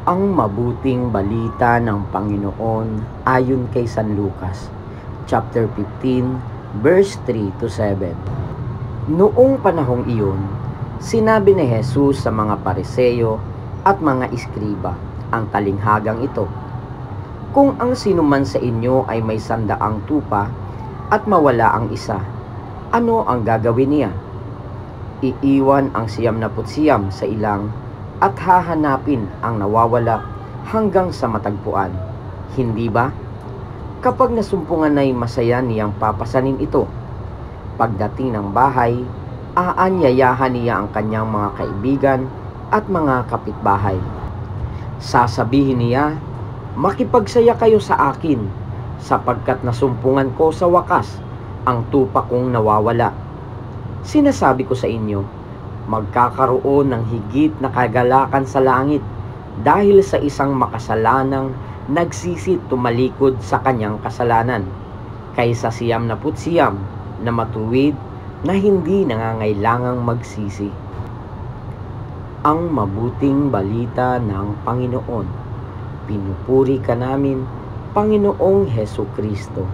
Ang mabuting balita ng Panginoon ayon kay San Lucas, chapter 15, verse 3 to 7. Noong panahong iyon, sinabi ni Jesus sa mga Pariseo at mga iskriba ang talinghagang ito. Kung ang sinuman sa inyo ay may 100 tupa at mawala ang isa, ano ang gagawin niya? Iiwan ang 99 sa ilang at hahanapin ang nawawala hanggang sa matagpuan. Hindi ba? Kapag nasumpungan ay masaya niyang papasanin ito. Pagdating ng bahay, aanyayahan niya ang kanyang mga kaibigan at mga kapitbahay. Sasabihin niya, "Makipagsaya kayo sa akin, sapagkat nasumpungan ko sa wakas ang tupa kong nawawala." Sinasabi ko sa inyo, magkakaroon ng higit na kagalakan sa langit dahil sa isang makasalanang nagsisi tumalikod sa kanyang kasalanan, kaysa 99 na matuwid na hindi nangangailangang magsisi. Ang mabuting balita ng Panginoon. Pinupuri ka namin, Panginoong Hesukristo.